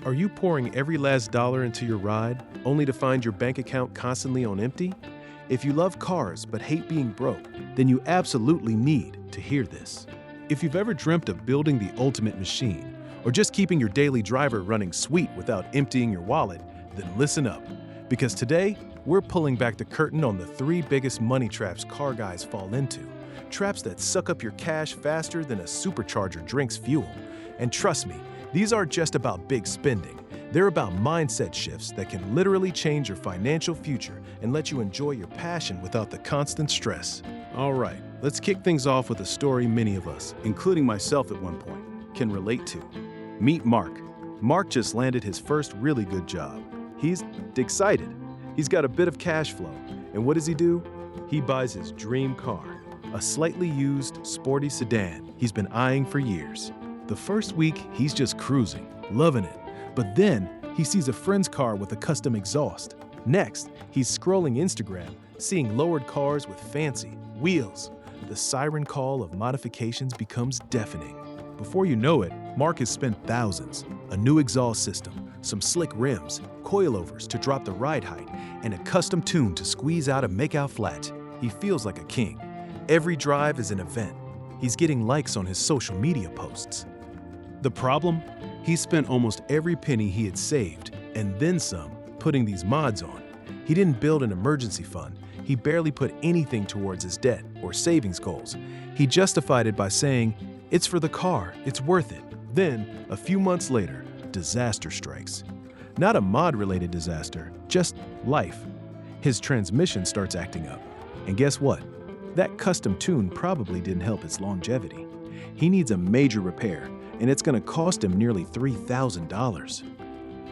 Are you pouring every last dollar into your ride, only to find your bank account constantly on empty? If you love cars but hate being broke, then you absolutely need to hear this. If you've ever dreamt of building the ultimate machine, or just keeping your daily driver running sweet without emptying your wallet, then listen up. Because today, we're pulling back the curtain on the 3 biggest money traps car guys fall into. Traps that suck up your cash faster than a supercharger drinks fuel. And trust me, these aren't just about big spending. They're about mindset shifts that can literally change your financial future and let you enjoy your passion without the constant stress. All right, let's kick things off with a story many of us, including myself at one point, can relate to. Meet Mark. Mark just landed his first really good job. He's excited. He's got a bit of cash flow. And what does he do? He buys his dream car, a slightly used, sporty sedan he's been eyeing for years. The first week, he's just cruising, loving it. But then, he sees a friend's car with a custom exhaust. Next, he's scrolling Instagram, seeing lowered cars with fancy wheels. The siren call of modifications becomes deafening. Before you know it, Mark has spent thousands. A new exhaust system, some slick rims, coilovers to drop the ride height, and a custom tune to squeeze out a makeout flat. He feels like a king. Every drive is an event. He's getting likes on his social media posts. The problem? He spent almost every penny he had saved, and then some, putting these mods on. He didn't build an emergency fund. He barely put anything towards his debt or savings goals. He justified it by saying, "It's for the car, it's worth it." Then, a few months later, disaster strikes. Not a mod-related disaster, just life. His transmission starts acting up. And guess what? That custom tune probably didn't help its longevity. He needs a major repair, and it's going to cost him nearly $3,000.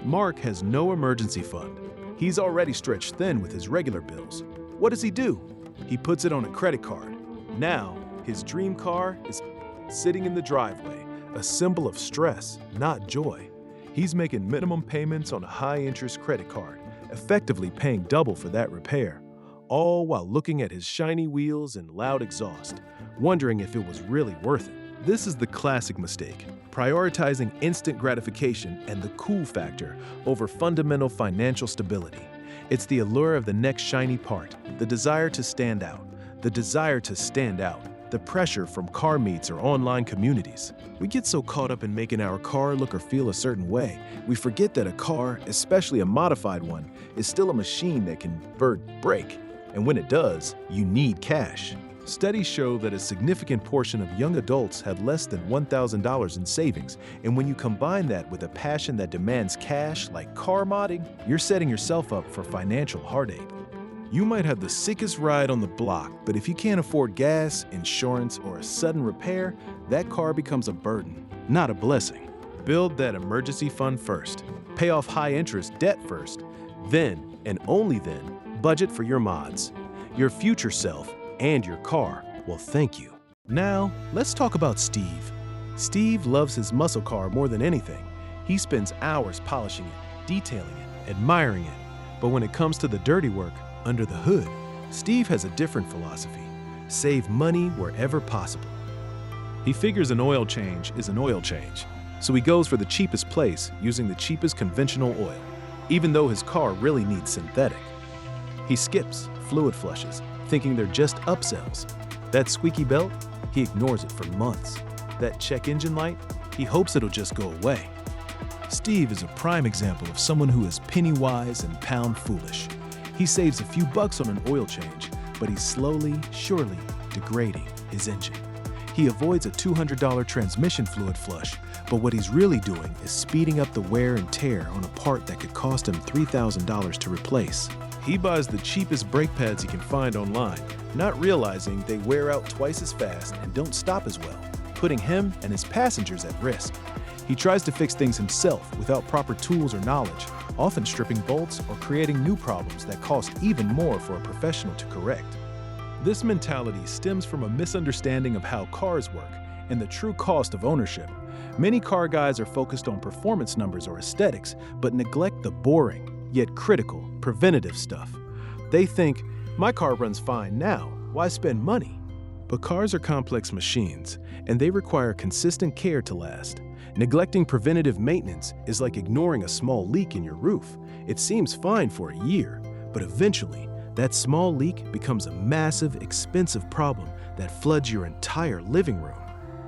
Mark has no emergency fund. He's already stretched thin with his regular bills. What does he do? He puts it on a credit card. Now, his dream car is sitting in the driveway, a symbol of stress, not joy. He's making minimum payments on a high-interest credit card, effectively paying double for that repair, all while looking at his shiny wheels and loud exhaust, wondering if it was really worth it. This is the classic mistake, prioritizing instant gratification and the cool factor over fundamental financial stability. It's the allure of the next shiny part, the desire to stand out, the pressure from car meets or online communities. We get so caught up in making our car look or feel a certain way, we forget that a car, especially a modified one, is still a machine that can break. And when it does, you need cash. Studies show that a significant portion of young adults had less than $1,000 in savings, and when you combine that with a passion that demands cash, like car modding, you're setting yourself up for financial heartache. You might have the sickest ride on the block, but if you can't afford gas, insurance, or a sudden repair, that car becomes a burden, not a blessing. Build that emergency fund first. Pay off high-interest debt first. Then, and only then, budget for your mods. Your future self and your car will thank you. Now, let's talk about Steve. Steve loves his muscle car more than anything. He spends hours polishing it, detailing it, admiring it. But when it comes to the dirty work, under the hood, Steve has a different philosophy. Save money wherever possible. He figures an oil change is an oil change, so he goes for the cheapest place using the cheapest conventional oil, even though his car really needs synthetic. He skips fluid flushes, thinking they're just upsells. That squeaky belt, he ignores it for months. That check engine light, he hopes it'll just go away. Steve is a prime example of someone who is penny wise and pound foolish. He saves a few bucks on an oil change, but he's slowly, surely degrading his engine. He avoids a $200 transmission fluid flush, but what he's really doing is speeding up the wear and tear on a part that could cost him $3,000 to replace. He buys the cheapest brake pads he can find online, not realizing they wear out twice as fast and don't stop as well, putting him and his passengers at risk. He tries to fix things himself without proper tools or knowledge, often stripping bolts or creating new problems that cost even more for a professional to correct. This mentality stems from a misunderstanding of how cars work and the true cost of ownership. Many car guys are focused on performance numbers or aesthetics, but neglect the boring, yet critical, preventative stuff. They think, my car runs fine now, why spend money? But cars are complex machines, and they require consistent care to last. Neglecting preventative maintenance is like ignoring a small leak in your roof. It seems fine for a year, but eventually, that small leak becomes a massive, expensive problem that floods your entire living room.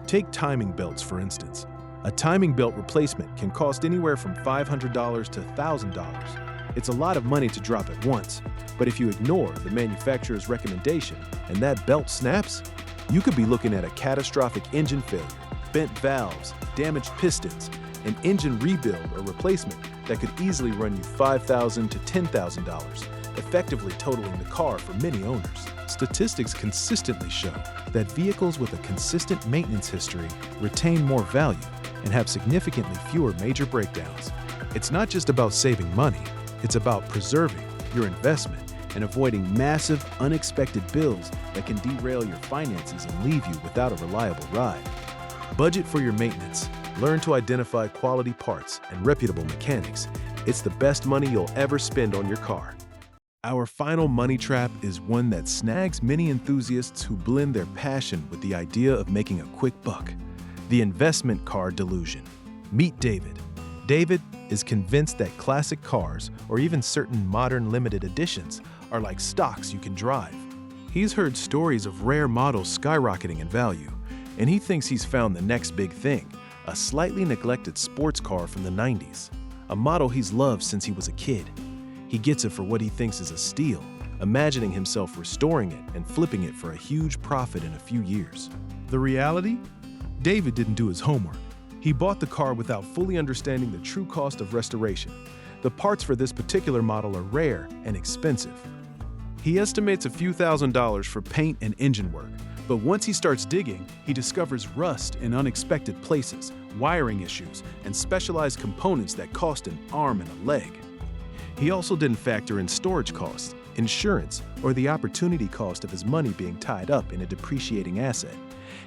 Take timing belts, for instance. A timing belt replacement can cost anywhere from $500 to $1,000. It's a lot of money to drop at once, but if you ignore the manufacturer's recommendation and that belt snaps, you could be looking at a catastrophic engine failure, bent valves, damaged pistons, an engine rebuild or replacement that could easily run you $5,000 to $10,000, effectively totaling the car for many owners. Statistics consistently show that vehicles with a consistent maintenance history retain more value and have significantly fewer major breakdowns. It's not just about saving money, it's about preserving your investment and avoiding massive, unexpected bills that can derail your finances and leave you without a reliable ride. Budget for your maintenance. Learn to identify quality parts and reputable mechanics. It's the best money you'll ever spend on your car. Our final money trap is one that snags many enthusiasts who blend their passion with the idea of making a quick buck: the investment car delusion. Meet David. David is convinced that classic cars, or even certain modern limited editions, are like stocks you can drive. He's heard stories of rare models skyrocketing in value, and he thinks he's found the next big thing: a slightly neglected sports car from the 90s, a model he's loved since he was a kid. He gets it for what he thinks is a steal, imagining himself restoring it and flipping it for a huge profit in a few years. The reality? David didn't do his homework. He bought the car without fully understanding the true cost of restoration. The parts for this particular model are rare and expensive. He estimates a few $1,000s for paint and engine work, but once he starts digging, he discovers rust in unexpected places, wiring issues, and specialized components that cost an arm and a leg. He also didn't factor in storage costs, insurance, or the opportunity cost of his money being tied up in a depreciating asset.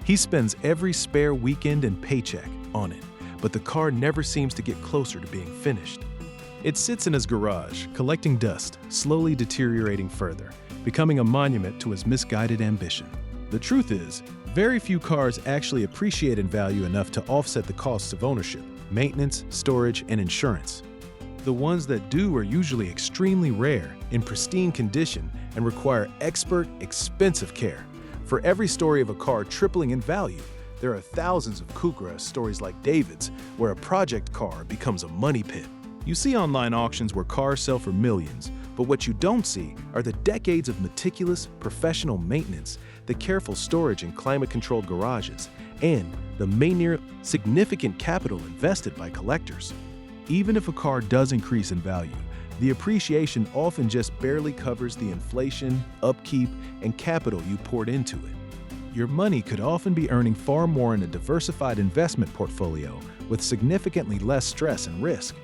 He spends every spare weekend and paycheck on it, but the car never seems to get closer to being finished. It sits in his garage, collecting dust, slowly deteriorating further, becoming a monument to his misguided ambition. The truth is, very few cars actually appreciate in value enough to offset the costs of ownership, maintenance, storage, and insurance. The ones that do are usually extremely rare, in pristine condition, and require expert, expensive care. For every story of a car tripling in value, there are thousands of Kukra stories like David's, where a project car becomes a money pit. You see online auctions where cars sell for millions, but what you don't see are the decades of meticulous, professional maintenance, the careful storage in climate-controlled garages, and the many significant capital invested by collectors. Even if a car does increase in value, the appreciation often just barely covers the inflation, upkeep, and capital you poured into it. Your money could often be earning far more in a diversified investment portfolio with significantly less stress and risk.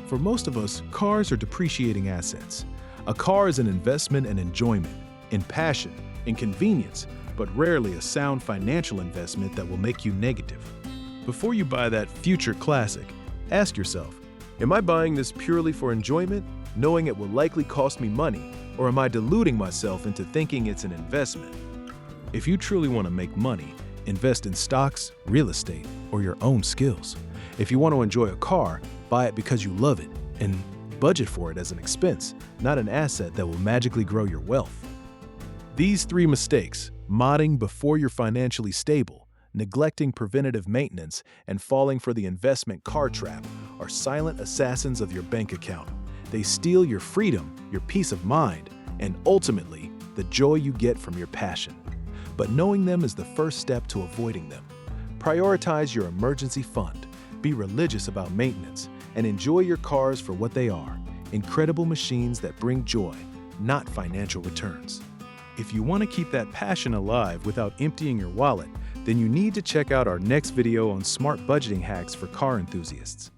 For most of us, cars are depreciating assets. A car is an investment in enjoyment, in passion, in convenience, but rarely a sound financial investment that will make you negative. Before you buy that future classic, ask yourself, am I buying this purely for enjoyment, knowing it will likely cost me money, or am I deluding myself into thinking it's an investment? If you truly want to make money, invest in stocks, real estate, or your own skills. If you want to enjoy a car, buy it because you love it, and budget for it as an expense, not an asset that will magically grow your wealth. These three mistakes, modding before you're financially stable, neglecting preventative maintenance, and falling for the investment car trap, are silent assassins of your bank account. They steal your freedom, your peace of mind, and ultimately, the joy you get from your passion. But knowing them is the first step to avoiding them. Prioritize your emergency fund, be religious about maintenance, and enjoy your cars for what they are: incredible machines that bring joy, not financial returns. If you want to keep that passion alive without emptying your wallet, then you need to check out our next video on smart budgeting hacks for car enthusiasts.